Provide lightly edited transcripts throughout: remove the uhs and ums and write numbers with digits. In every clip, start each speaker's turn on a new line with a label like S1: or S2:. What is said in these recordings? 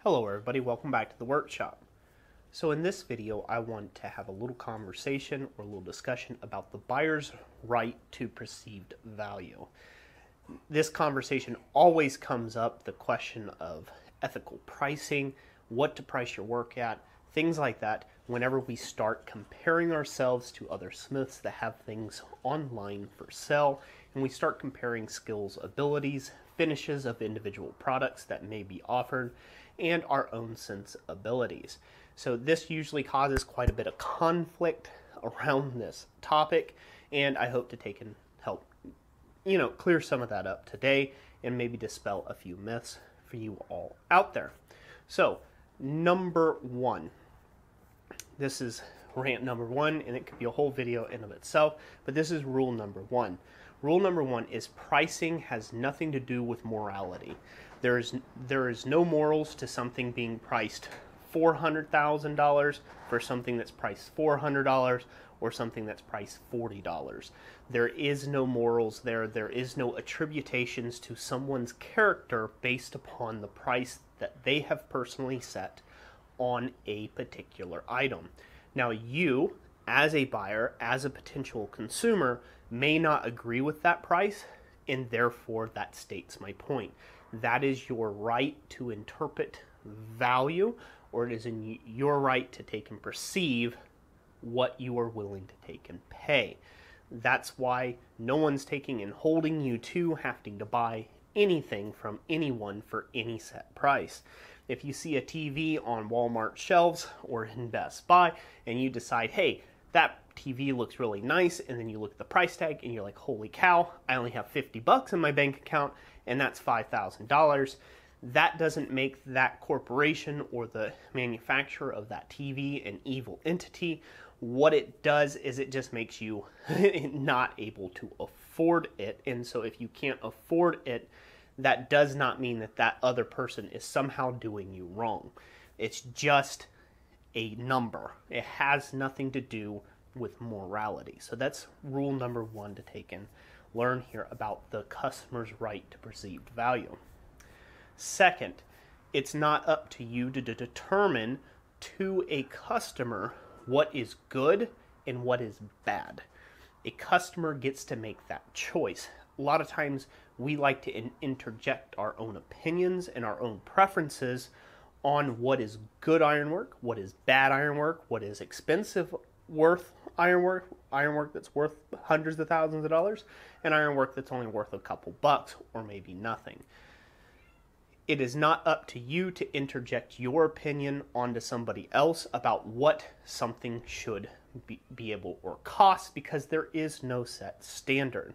S1: Hello everybody, welcome back to the workshop. So in this video I want to have a little conversation or a little discussion about the buyer's right to perceived value. This conversation always comes up, the question of ethical pricing, what to price your work at, things like that, whenever we start comparing ourselves to other smiths that have things online for sale, and we start comparing skills, abilities, finishes of individual products that may be offered, and our own sensibilities. So this usually causes quite a bit of conflict around this topic, and I hope to take and help, clear some of that up today and maybe dispel a few myths for you all out there. So, number one. This is rant number one, and it could be a whole video in of itself, but this is rule number one. Rule number one is pricing has nothing to do with morality. There is no morals to something being priced $400,000 for something that's priced $400 or something that's priced $40. There is no morals there. There is no attributations to someone's character based upon the price that they have personally set on a particular item. Now you, as a buyer, as a potential consumer, may not agree with that price, and therefore that states my point. That is your right to interpret value, or it is in your right to take and perceive what you are willing to take and pay. That's why no one's taking and holding you to having to buy anything from anyone for any set price. If you see a TV on Walmart shelves or in Best Buy and you decide, hey, that TV looks really nice, and then you look at the price tag and you're like, holy cow, I only have $50 in my bank account and that's $5,000. That doesn't make that corporation or the manufacturer of that TV an evil entity. What it does is it just makes you not able to afford it. And so if you can't afford it, that does not mean that that other person is somehow doing you wrong. It's just a number. It has nothing to do with morality. So that's rule number one to take and learn here about the customer's right to perceived value. Second, it's not up to you to determine to a customer what is good and what is bad. A customer gets to make that choice. A lot of times we like to interject our own opinions and our own preferences on what is good ironwork, what is bad ironwork, what is expensive worth ironwork that's worth hundreds of thousands of dollars, and ironwork that's only worth a couple bucks or maybe nothing. It is not up to you to interject your opinion onto somebody else about what something should be able or cost, because there is no set standard.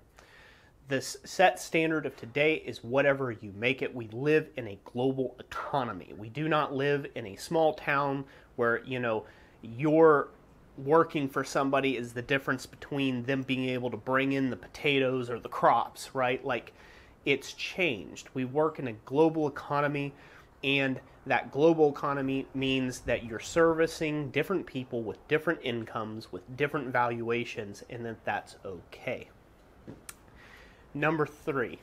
S1: The set standard of today is whatever you make it. We live in a global economy. We do not live in a small town where, you're working for somebody is the difference between them being able to bring in the potatoes or the crops, right? Like, it's changed. We work in a global economy, and that global economy means that you're servicing different people with different incomes, with different valuations, and that's okay. Number three,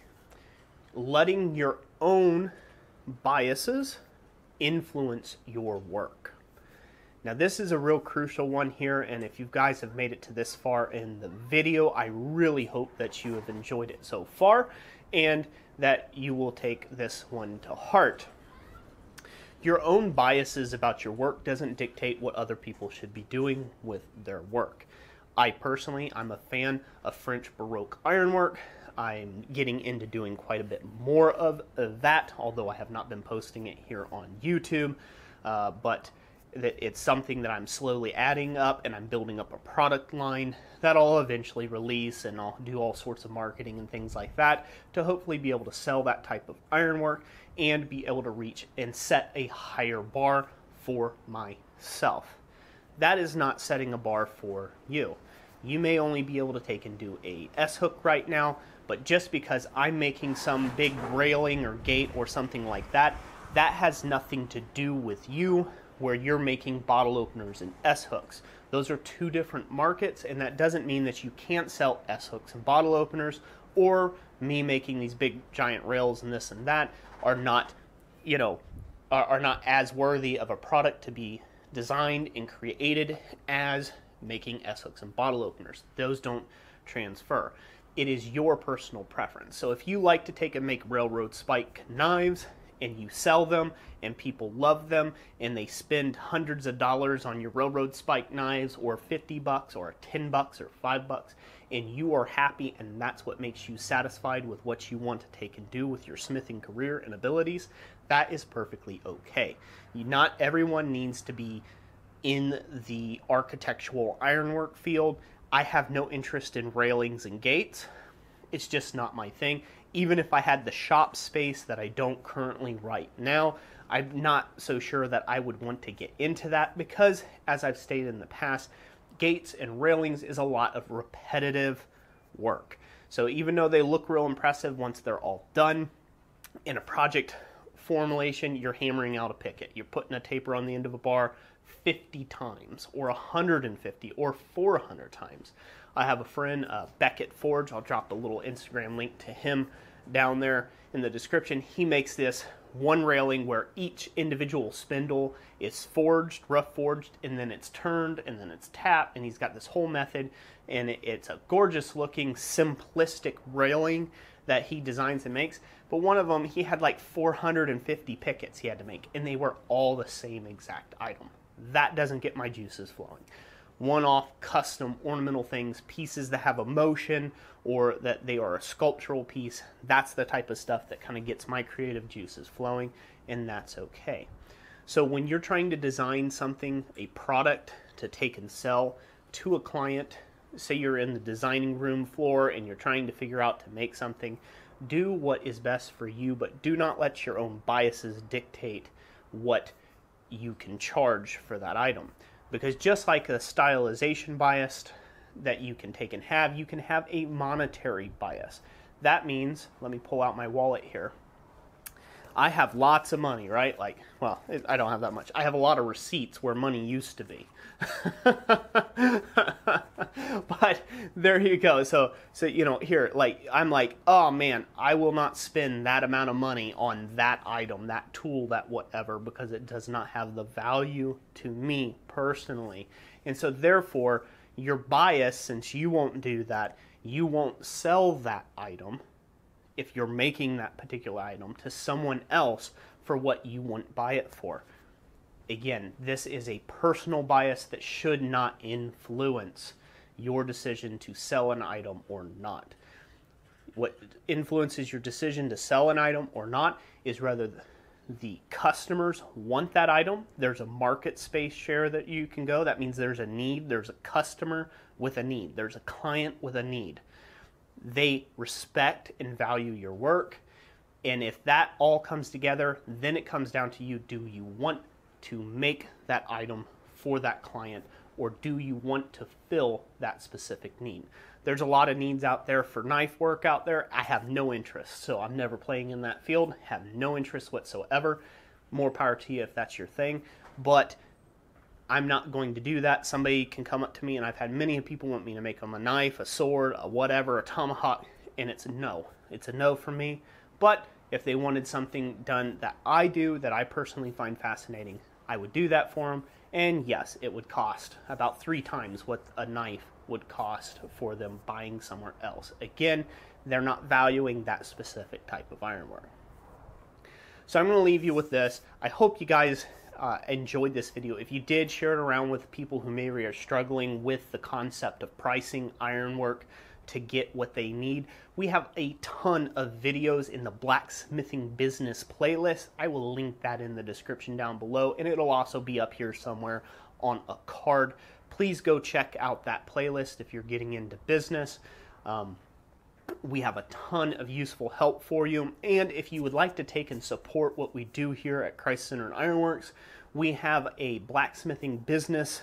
S1: letting your own biases influence your work. Now this is a real crucial one here, and if you guys have made it to this far in the video, I really hope that you have enjoyed it so far and that you will take this one to heart. Your own biases about your work doesn't dictate what other people should be doing with their work. I'm a fan of French Baroque ironwork. I'm getting into doing quite a bit more of that, although I have not been posting it here on YouTube, but it's something that I'm slowly adding up, and I'm building up a product line that I'll eventually release, and I'll do all sorts of marketing and things like that to hopefully be able to sell that type of ironwork and be able to reach and set a higher bar for myself. That is not setting a bar for you. You may only be able to take and do a S-hook right now, but just because I'm making some big railing or gate or something like that, that has nothing to do with you, where you're making bottle openers and S-hooks. Those are two different markets, and that doesn't mean that you can't sell S-hooks and bottle openers, or me making these big giant rails and this and that are not, are not as worthy of a product to be designed and created as making S-hooks and bottle openers. Those don't transfer. It is your personal preference. So if you like to take and make railroad spike knives and you sell them and people love them and they spend hundreds of dollars on your railroad spike knives, or $50 or $10 or $5, and you are happy and that's what makes you satisfied with what you want to take and do with your smithing career and abilities, that is perfectly okay. Not everyone needs to be in the architectural ironwork field. I have no interest in railings and gates. It's just not my thing. Even if I had the shop space that I don't currently right now, I'm not so sure that I would want to get into that because, as I've stated in the past, gates and railings is a lot of repetitive work. So even though they look real impressive once they're all done, in a project formulation, you're hammering out a picket. You're putting a taper on the end of a bar 50 times, or 150, or 400 times. I have a friend, Beckett Forge. I'll drop a little Instagram link to him down there in the description. He makes this one railing where each individual spindle is forged, rough forged, and then it's turned, and then it's tapped, and he's got this whole method, and it's a gorgeous looking, simplistic railing that he designs and makes. But one of them, he had like 450 pickets he had to make, and they were all the same exact item. That doesn't get my juices flowing. One-off custom ornamental things, pieces that have a motion or that they are a sculptural piece, that's the type of stuff that kind of gets my creative juices flowing, and that's okay. So when you're trying to design something, a product to take and sell to a client, say you're in the designing room floor and you're trying to figure out to make something, do what is best for you, but do not let your own biases dictate what you can charge for that item. Because just like a stylization bias that you can take and have, you can have a monetary bias. That means, let me pull out my wallet here. I have lots of money, right? Like, well, I don't have that much. I have a lot of receipts where money used to be. But there you go. So you know, here, like, I'm like, oh man, I will not spend that amount of money on that item, that tool, that whatever, because it does not have the value to me personally. And so therefore, your bias, since you won't do that, you won't sell that item if you're making that particular item to someone else for what you want to buy it for. Again, this is a personal bias that should not influence your decision to sell an item or not. What influences your decision to sell an item or not is whether the customers want that item. There's a market space share that you can go. That means there's a need. There's a customer with a need. There's a client with a need. They respect and value your work. And if that all comes together, then it comes down to you. Do you want to make that item for that client, or do you want to fill that specific need? There's a lot of needs out there for knife work out there. I have no interest, so I'm never playing in that field. Have no interest whatsoever. More power to you if that's your thing. But I'm not going to do that. Somebody can come up to me, and I've had many people want me to make them a knife, a sword, a whatever, a tomahawk, and it's a no. It's a no for me. But if they wanted something done that I do, that I personally find fascinating, I would do that for them. And yes, it would cost about 3 times what a knife would cost for them buying somewhere else. Again, they're not valuing that specific type of ironwork. So I'm going to leave you with this. I hope you guys enjoyed this video. If you did, share it around with people who maybe are struggling with the concept of pricing ironwork to get what they need. We have a ton of videos in the blacksmithing business playlist. I will link that in the description down below, and it'll also be up here somewhere on a card. Please go check out that playlist if you're getting into business. We have a ton of useful help for you. And if you would like to take and support what we do here at Christ Centered Ironworks, we have a blacksmithing business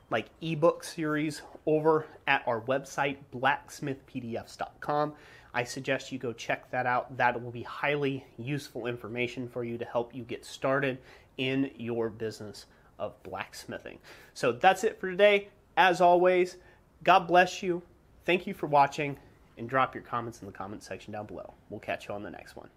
S1: like ebook series over at our website, blacksmithpdfs.com. I suggest you go check that out. That will be highly useful information for you to help you get started in your business of blacksmithing. So that's it for today. As always, God bless you. Thank you for watching, and drop your comments in the comment section down below. We'll catch you on the next one.